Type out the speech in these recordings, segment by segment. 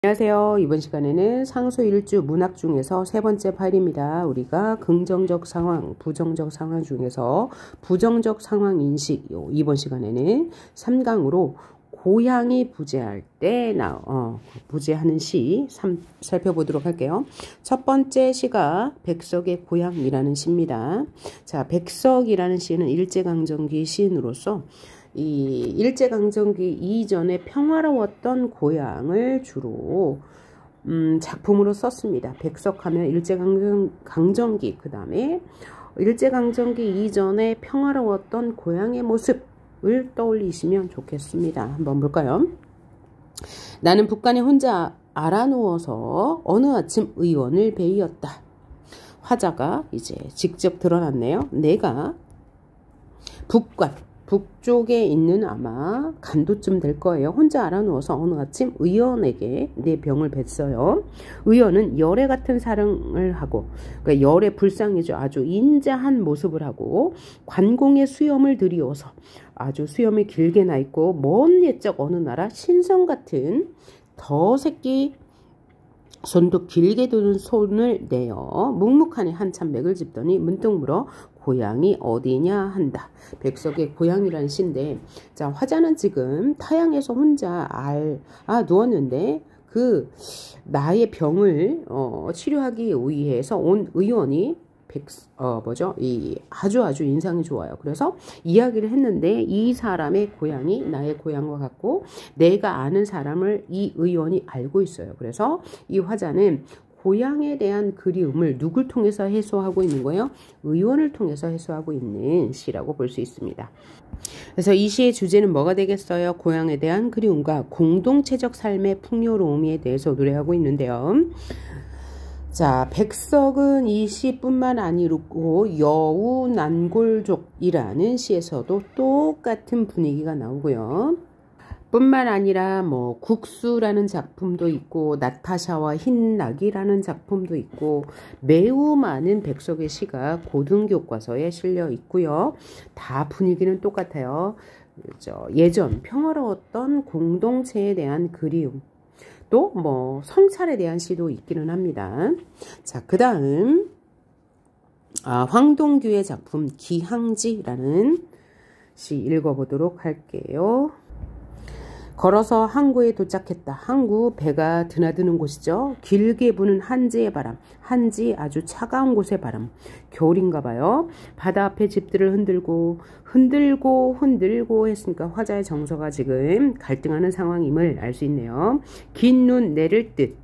안녕하세요. 이번 시간에는 상수일주 문학 중에서 세 번째 파일입니다. 우리가 긍정적 상황, 부정적 상황 중에서 부정적 상황 인식, 이번 시간에는 3강으로 고향이 부재할 때 부재하는 시 살펴보도록 할게요. 첫 번째 시가 백석의 고향이라는 시입니다. 자, 백석이라는 시는 일제강점기 시인으로서 이 일제강점기 이전에 평화로웠던 고향을 주로 작품으로 썼습니다. 백석하면 일제강점기, 그 다음에 일제강점기 이전에 평화로웠던 고향의 모습을 떠올리시면 좋겠습니다. 한번 볼까요? 나는 북간에 혼자 알아누워서 어느 아침 의원을 베이었다. 화자가 이제 직접 드러났네요. 내가 북쪽에 있는 아마 간도쯤 될 거예요. 혼자 알아누워서 어느 아침 의원에게 내 병을 뱄어요. 의원은 열애 같은 사랑을 하고, 그러니까 열애 불쌍이죠. 아주 인자한 모습을 하고 관공의 수염을 들이워서 아주 수염이 길게 나 있고 먼 옛적 어느 나라 신성 같은 더 새끼 손도 길게 드는 손을 내어 묵묵하니 한참 맥을 짚더니 문득 물어 고향이 어디냐 한다. 백석의 고향이라는 시인데, 자, 화자는 지금 타향에서 혼자 누웠는데 그 나의 병을 치료하기 위해서 온 의원이 아주 인상이 좋아요. 그래서 이야기를 했는데 이 사람의 고향이 나의 고향과 같고 내가 아는 사람을 이 의원이 알고 있어요. 그래서 이 화자는 고향에 대한 그리움을 누굴 통해서 해소하고 있는 거예요? 의원을 통해서 해소하고 있는 시라고 볼 수 있습니다. 그래서 이 시의 주제는 뭐가 되겠어요? 고향에 대한 그리움과 공동체적 삶의 풍요로움에 대해서 노래하고 있는데요. 자, 백석은 이 시뿐만 아니고 여우난골족이라는 시에서도 똑같은 분위기가 나오고요. 뿐만 아니라 국수라는 작품도 있고 나타샤와 흰낙이라는 작품도 있고 매우 많은 백석의 시가 고등교과서에 실려 있고요. 다 분위기는 똑같아요. 예전 평화로웠던 공동체에 대한 그리움, 또 성찰에 대한 시도 있기는 합니다. 자, 그 다음 황동규의 작품 기항지라는 시 읽어보도록 할게요. 걸어서 항구에 도착했다. 항구, 배가 드나드는 곳이죠. 길게 부는 한지의 바람, 한지 아주 차가운 곳의 바람. 겨울인가 봐요. 바다 앞에 집들을 흔들고 했으니까 화자의 정서가 지금 갈등하는 상황임을 알 수 있네요. 긴 눈 내릴 듯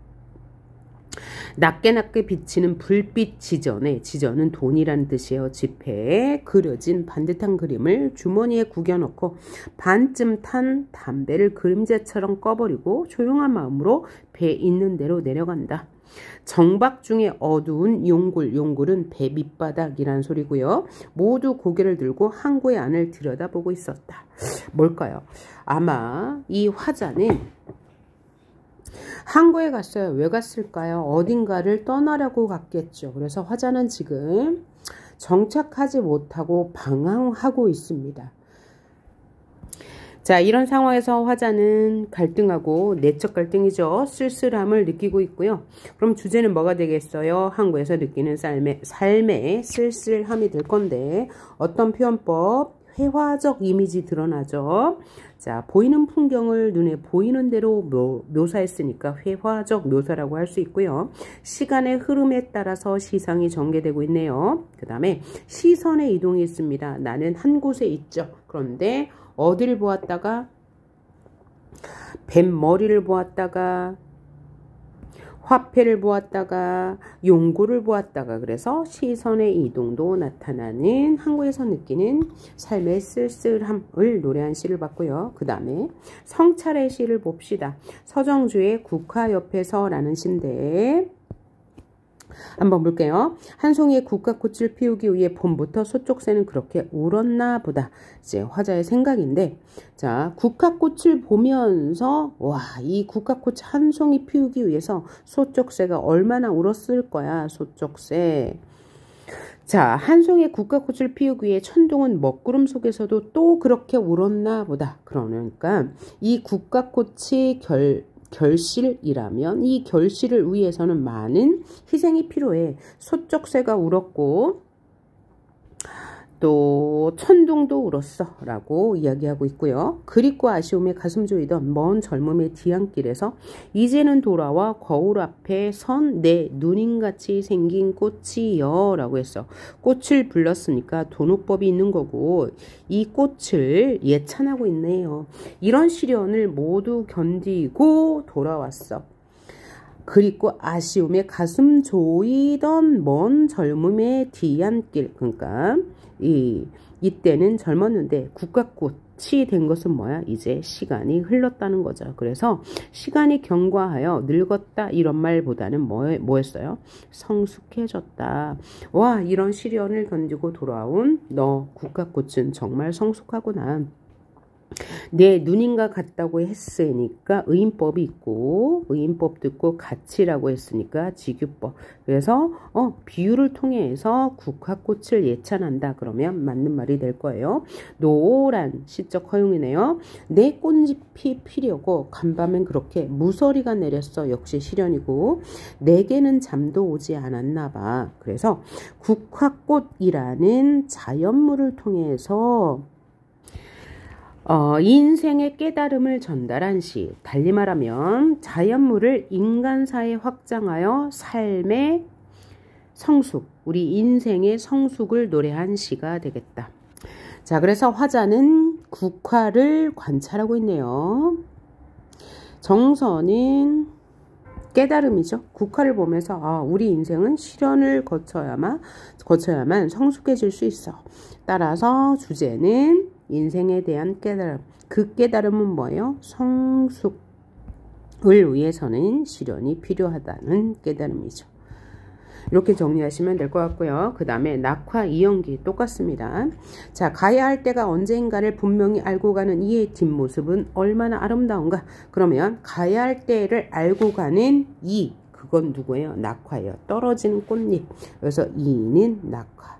낮게 비치는 불빛 지전은 돈이라는 뜻이에요. 지폐에 그려진 반듯한 그림을 주머니에 구겨놓고 반쯤 탄 담배를 그림자처럼 꺼버리고 조용한 마음으로 배 있는 대로 내려간다. 정박 중에 어두운 용굴은 배 밑바닥이란 소리고요. 모두 고개를 들고 항구의 안을 들여다보고 있었다. 뭘까요? 아마 이 화자는 항구에 갔어요. 왜 갔을까요? 어딘가를 떠나려고 갔겠죠. 그래서 화자는 지금 정착하지 못하고 방황하고 있습니다. 자, 이런 상황에서 화자는 갈등하고 내적 갈등이죠. 쓸쓸함을 느끼고 있고요. 그럼 주제는 뭐가 되겠어요? 항구에서 느끼는 삶의 쓸쓸함이 될 건데 어떤 표현법? 회화적 이미지 드러나죠. 자, 보이는 풍경을 눈에 보이는 대로 묘사했으니까 회화적 묘사라고 할 수 있고요. 시간의 흐름에 따라서 시상이 전개되고 있네요. 그 다음에 시선의 이동이 있습니다. 나는 한 곳에 있죠. 그런데 어디를 보았다가 뱀 머리를 보았다가 화폐를 보았다가 용구를 보았다가, 그래서 시선의 이동도 나타나는 항구에서 느끼는 삶의 쓸쓸함을 노래한 시를 봤고요. 그 다음에 성찰의 시를 봅시다. 서정주의 국화옆에서라는 시인데 한번 볼게요. 한 송이의 국화꽃을 피우기 위해 봄부터 소쪽새는 그렇게 울었나 보다. 이제 화자의 생각인데, 자, 국화꽃을 보면서 이 국화꽃 한 송이 피우기 위해서 소쪽새가 얼마나 울었을 거야. 소쪽새. 자, 한 송이의 국화꽃을 피우기 위해 천둥은 먹구름 속에서도 또 그렇게 울었나 보다. 그러니까 이 국화꽃이 결실이라면 이 결실을 위해서는 많은 희생이 필요해. 소쩍새가 울었고 또 천둥도 울었어 라고 이야기하고 있고요. 그립고 아쉬움에 가슴 조이던 먼 젊음의 뒤안길에서 이제는 돌아와 거울 앞에 선 내 누님같이 생긴 꽃이여 라고 했어. 꽃을 불렀으니까 도노법이 있는 거고 이 꽃을 예찬하고 있네요. 이런 시련을 모두 견디고 돌아왔어. 그립고 아쉬움에 가슴 조이던 먼 젊음의 뒤안길. 그러니까 이때는 젊었는데 국화꽃이 된 것은 뭐야? 이제 시간이 흘렀다는 거죠. 그래서 시간이 경과하여 늙었다 이런 말보다는 뭐였어요? 성숙해졌다. 와, 이런 시련을 견디고 돌아온 너 국화꽃은 정말 성숙하구나. 내 누님과 같다고 했으니까 의인법이 있고 의인법도 있고 가치라고 했으니까 지규법. 그래서 비유를 통해서 국화꽃을 예찬한다 그러면 맞는 말이 될 거예요. 노란 시적 허용이네요. 내 꽃잎이 피려고 간밤엔 그렇게 무서리가 내렸어. 역시 시련이고 내게는 잠도 오지 않았나 봐. 그래서 국화꽃이라는 자연물을 통해서 인생의 깨달음을 전달한 시. 달리 말하면 자연물을 인간사에 확장하여 삶의 성숙, 우리 인생의 성숙을 노래한 시가 되겠다. 자, 그래서 화자는 국화를 관찰하고 있네요. 정서는 깨달음이죠. 국화를 보면서 우리 인생은 시련을 거쳐야만 성숙해질 수 있어. 따라서 주제는 인생에 대한 깨달음. 그 깨달음은 뭐예요? 성숙을 위해서는 시련이 필요하다는 깨달음이죠. 이렇게 정리하시면 될 것 같고요. 그 다음에 낙화 이연기 똑같습니다. 자, 가야 할 때가 언젠가를 분명히 알고 가는 이의 뒷모습은 얼마나 아름다운가. 그러면 가야 할 때를 알고 가는 이, 그건 누구예요? 낙화예요. 떨어지는 꽃잎. 그래서 이는 낙화.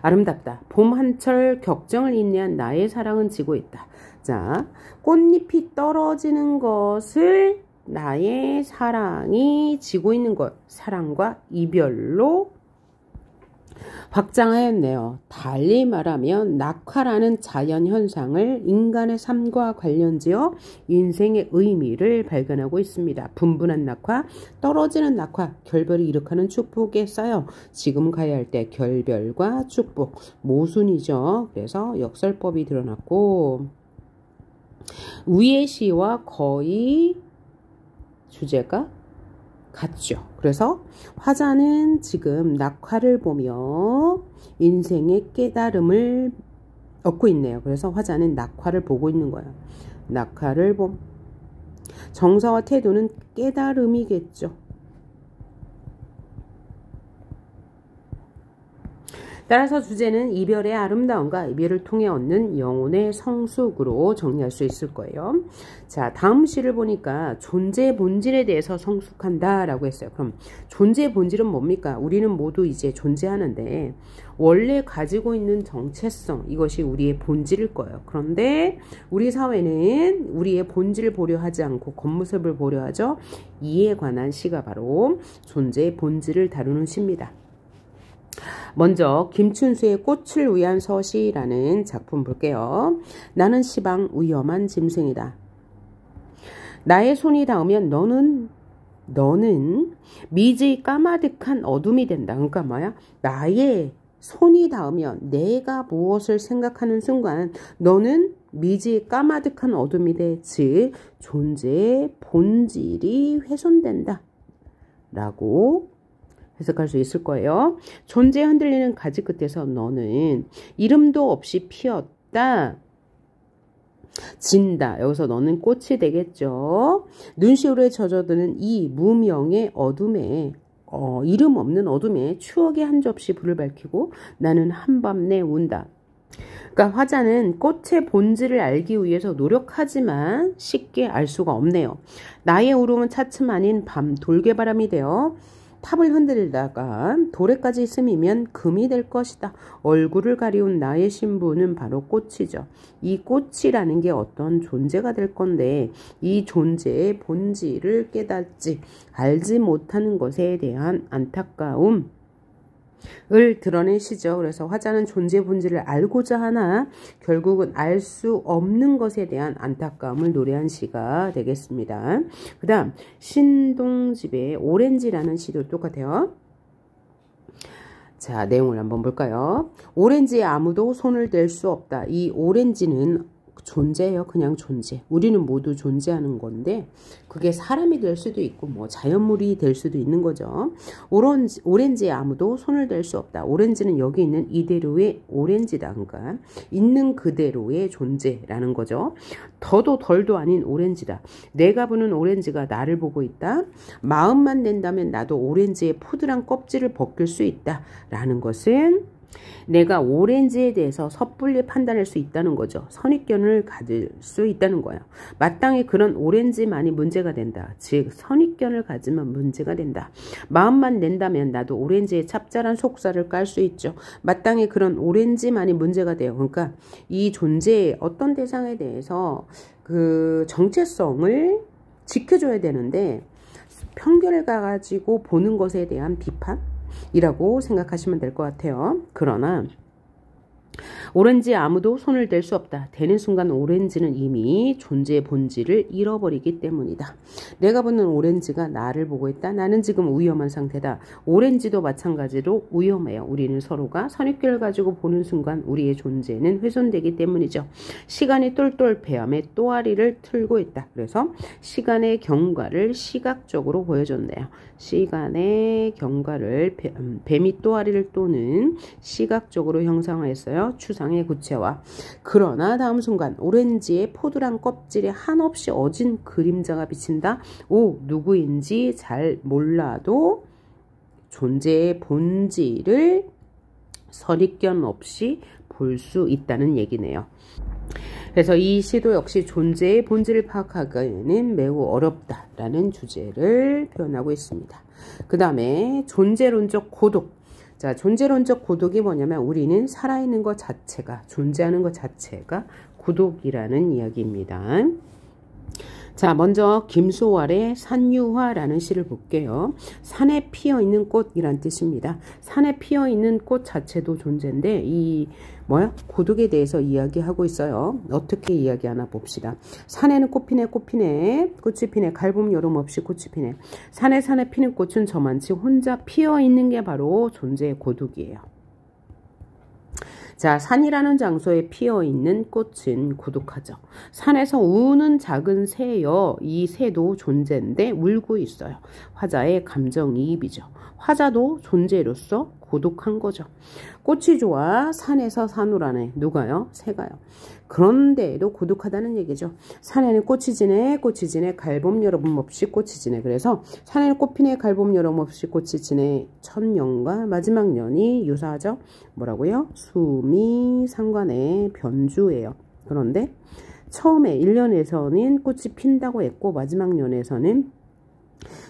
아름답다. 봄 한철 격정을 인내한 나의 사랑은 지고 있다. 자, 꽃잎이 떨어지는 것을 나의 사랑이 지고 있는 것, 사랑과 이별로 확장하였네요. 달리 말하면 낙화라는 자연현상을 인간의 삶과 관련지어 인생의 의미를 발견하고 있습니다. 분분한 낙화, 떨어지는 낙화, 결별이 일으키는 축복에 쌓여 지금 가야 할 때 결별과 축복, 모순이죠. 그래서 역설법이 드러났고 위의 시와 거의 주제가 같죠. 그래서 화자는 지금 낙화를 보며 인생의 깨달음을 얻고 있네요. 그래서 화자는 낙화를 보고 있는 거예요. 낙화를 정서와 태도는 깨달음이겠죠. 따라서 주제는 이별의 아름다움과 이별을 통해 얻는 영혼의 성숙으로 정리할 수 있을 거예요. 자, 다음 시를 보니까 존재의 본질에 대해서 성숙한다 라고 했어요. 그럼 존재의 본질은 뭡니까? 우리는 모두 이제 존재하는데 원래 가지고 있는 정체성, 이것이 우리의 본질일 거예요. 그런데 우리 사회는 우리의 본질을 보려 하지 않고 겉모습을 보려 하죠. 이에 관한 시가 바로 존재의 본질을 다루는 시입니다. 먼저 김춘수의 꽃을 위한 서시라는 작품 볼게요. 나는 시방 위험한 짐승이다. 나의 손이 닿으면 너는 미지 까마득한 어둠이 된다. 그러니까 뭐야? 나의 손이 닿으면 내가 무엇을 생각하는 순간 너는 미지 까마득한 어둠이 돼. 즉 존재의 본질이 훼손된다 라고 해석할 수 있을 거예요. 존재에 흔들리는 가지 끝에서 너는 이름도 없이 피었다. 진다. 여기서 너는 꽃이 되겠죠. 눈시울에 젖어드는 이 무명의 어둠에 이름 없는 어둠에 추억의 한 접시 불을 밝히고 나는 한밤내 운다. 그러니까 화자는 꽃의 본질을 알기 위해서 노력하지만 쉽게 알 수가 없네요. 나의 울음은 차츰 아닌 밤 돌개바람이 되어 탑을 흔들다가 도래까지 스미면 금이 될 것이다. 얼굴을 가리운 나의 신부는 바로 꽃이죠. 이 꽃이라는 게 어떤 존재가 될 건데 이 존재의 본질을 깨닫지 알지 못하는 것에 대한 안타까움 을 드러낸 시죠. 그래서 화자는 존재 본질을 알고자 하나 결국은 알 수 없는 것에 대한 안타까움을 노래한 시가 되겠습니다. 그 다음 신동집의 오렌지라는 시도 똑같아요. 자, 내용을 한번 볼까요? 오렌지에 아무도 손을 댈 수 없다. 이 오렌지는 존재예요. 그냥 존재. 우리는 모두 존재하는 건데 그게 사람이 될 수도 있고 뭐 자연물이 될 수도 있는 거죠. 오렌지에 아무도 손을 댈 수 없다. 오렌지는 여기 있는 이대로의 오렌지다. 그러니까 있는 그대로의 존재라는 거죠. 더도 덜도 아닌 오렌지다. 내가 보는 오렌지가 나를 보고 있다. 마음만 낸다면 나도 오렌지의 포들한 껍질을 벗길 수 있다. 라는 것은 내가 오렌지에 대해서 섣불리 판단할 수 있다는 거죠. 선입견을 가질 수 있다는 거예요. 마땅히 그런 오렌지만이 문제가 된다. 즉 선입견을 가지면 문제가 된다. 마음만 낸다면 나도 오렌지의 찹쌀한 속살을 깔 수 있죠. 마땅히 그런 오렌지만이 문제가 돼요. 그러니까 이 존재의 어떤 대상에 대해서 그 정체성을 지켜줘야 되는데 편견을 가지고 보는 것에 대한 비판 이라고 생각하시면 될 것 같아요. 그러나 오렌지에 아무도 손을 댈 수 없다. 되는 순간 오렌지는 이미 존재의 본질을 잃어버리기 때문이다. 내가 보는 오렌지가 나를 보고 있다. 나는 지금 위험한 상태다. 오렌지도 마찬가지로 위험해요. 우리는 서로가 선입견을 가지고 보는 순간 우리의 존재는 훼손되기 때문이죠. 시간이 똘똘 뱀의 또아리를 틀고 있다. 그래서 시간의 경과를 시각적으로 보여줬네요. 시간의 경과를 뱀이 또아리를 또는 시각적으로 형상화했어요. 추상의 구체화. 그러나 다음 순간 오렌지의 포도랑 껍질에 한없이 어진 그림자가 비친다. 오, 누구인지 잘 몰라도 존재의 본질을 선입견 없이 볼 수 있다는 얘기네요. 그래서 이 시도 역시 존재의 본질을 파악하기는 매우 어렵다라는 주제를 표현하고 있습니다. 그 다음에 존재론적 고독. 자, 존재론적 고독이 뭐냐면 우리는 살아있는 것 자체가, 존재하는 것 자체가 고독이라는 이야기입니다. 자, 먼저 김소월의 산유화라는 시를 볼게요. 산에 피어있는 꽃이란 뜻입니다. 산에 피어있는 꽃 자체도 존재인데 이 고독에 대해서 이야기하고 있어요. 어떻게 이야기하나 봅시다. 산에는 꽃 피네 꽃이 피네 갈봄 여름 없이 꽃이 피네. 산에 피는 꽃은 저만치 혼자 피어있는 게 바로 존재의 고독이에요. 자, 산이라는 장소에 피어있는 꽃은 고독하죠. 산에서 우는 작은 새여, 이 새도 존재인데 울고 있어요. 화자의 감정이입이죠. 화자도 존재로서 고독한 거죠. 꽃이 좋아 산에서 사노라네. 누가요? 새가요. 그런데도 고독하다는 얘기죠. 산에는 꽃이 지네 갈봄 여름 없이 꽃이 지네. 그래서 산에는 꽃 피네 갈봄 여름 없이 꽃이 지네. 첫 년과 마지막 년이 유사하죠. 뭐라고요? 수미상관의 변주예요. 그런데 처음에 1년에서는 꽃이 핀다고 했고 마지막 년에서는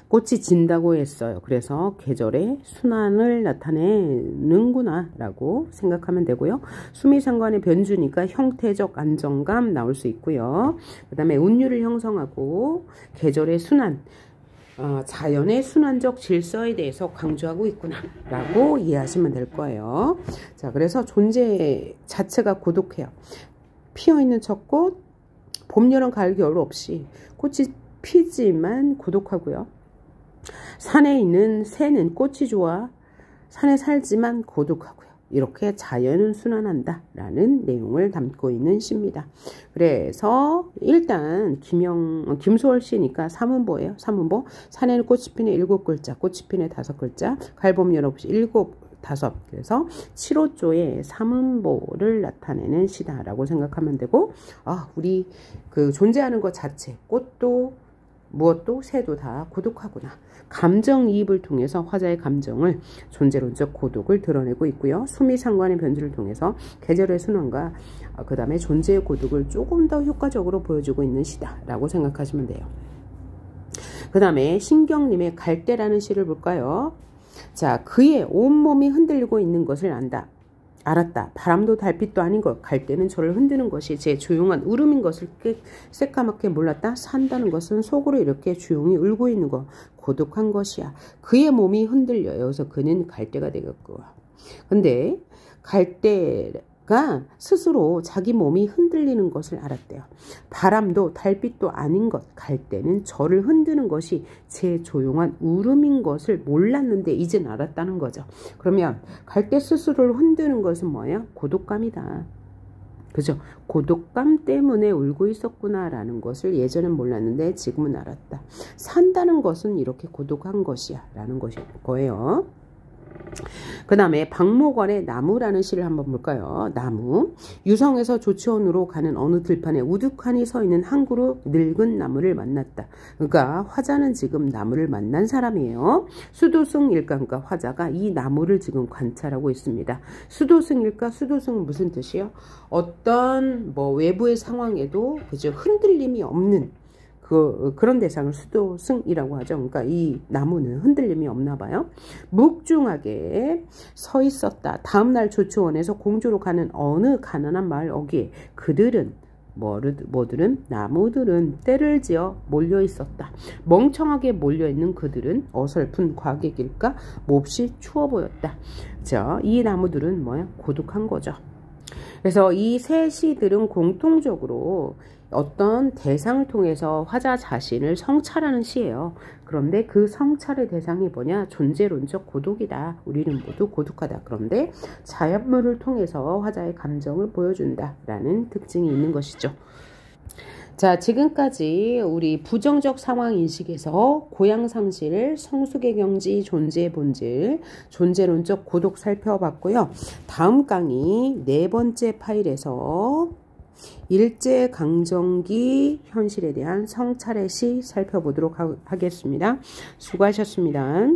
꽃이 진다고 했어요. 그래서 계절의 순환을 나타내는구나 라고 생각하면 되고요. 수미상관의 변주니까 형태적 안정감 나올 수 있고요. 그 다음에 운율을 형성하고 계절의 순환, 자연의 순환적 질서에 대해서 강조하고 있구나 라고 이해하시면 될 거예요. 자, 그래서 존재 자체가 고독해요. 피어있는 첫 꽃, 봄, 여름, 가을, 겨울 없이 꽃이 피지만 고독하고요. 산에 있는 새는 꽃이 좋아 산에 살지만 고독하고요. 이렇게 자연은 순환한다 라는 내용을 담고 있는 시입니다. 그래서 일단 김소월 시니까 사문보예요. 사문보. 산에는 꽃이 피네 7글자, 꽃이 피네 5글자, 갈봄 여름 없이 7, 5. 그래서 7호조의 사문보를 나타내는 시다라고 생각하면 되고, 우리 그 존재하는 것 자체, 꽃도 무엇도 새도 다 고독하구나. 감정이입을 통해서 화자의 감정을 존재론적 고독을 드러내고 있고요. 수미상관의 변주를 통해서 계절의 순환과 그 다음에 존재의 고독을 조금 더 효과적으로 보여주고 있는 시다라고 생각하시면 돼요. 그 다음에 신경님의 갈대라는 시를 볼까요? 자, 그의 온몸이 흔들리고 있는 것을 알았다. 바람도 달빛도 아닌 것, 갈대는 저를 흔드는 것이 제 조용한 울음인 것을 새까맣게 몰랐다. 산다는 것은 속으로 이렇게 조용히 울고 있는 것, 고독한 것이야. 그의 몸이 흔들려요. 그래서 그는 갈대가 되겠고. 근데 갈대가 스스로 자기 몸이 흔들리는 것을 알았대요. 바람도 달빛도 아닌 것, 갈대는 저를 흔드는 것이 제 조용한 울음인 것을 몰랐는데 이젠 알았다는 거죠. 그러면 갈대 스스로를 흔드는 것은 뭐예요? 고독감이다. 그죠? 고독감 때문에 울고 있었구나라는 것을 예전엔 몰랐는데 지금은 알았다. 산다는 것은 이렇게 고독한 것이야 라는 거예요. 그 다음에 박목원의 나무라는 시를 한번 볼까요? 나무. 유성에서 조치원으로 가는 어느 들판에 우두커니 서 있는 한 그루 늙은 나무를 만났다. 그러니까 화자는 지금 나무를 만난 사람이에요. 수도승일까? 그러니까 화자가 이 나무를 지금 관찰하고 있습니다. 수도승일까? 수도승은 무슨 뜻이요? 어떤 외부의 상황에도 그죠? 흔들림이 없는 그런 대상을 수도승이라고 하죠. 그러니까 이 나무는 흔들림이 없나 봐요. 묵중하게 서 있었다. 다음날 조치원에서 공주로 가는 어느 가난한 마을 어귀에 그들은 나무들은 때를 지어 몰려 있었다. 멍청하게 몰려 있는 그들은 어설픈 과객일까? 몹시 추워 보였다. 자, 이 나무들은 고독한 거죠. 그래서 이 세 시들은 공통적으로 어떤 대상을 통해서 화자 자신을 성찰하는 시예요. 그런데 그 성찰의 대상이 뭐냐? 존재론적 고독이다. 우리는 모두 고독하다. 그런데 자연물을 통해서 화자의 감정을 보여준다 라는 특징이 있는 것이죠. 자, 지금까지 우리 부정적 상황인식에서 고양상실, 성숙의 경지, 존재의 본질, 존재론적 고독 살펴봤고요. 다음 강의 4번째 파일에서 일제강점기 현실에 대한 성찰의 시 살펴보도록 하겠습니다. 수고하셨습니다.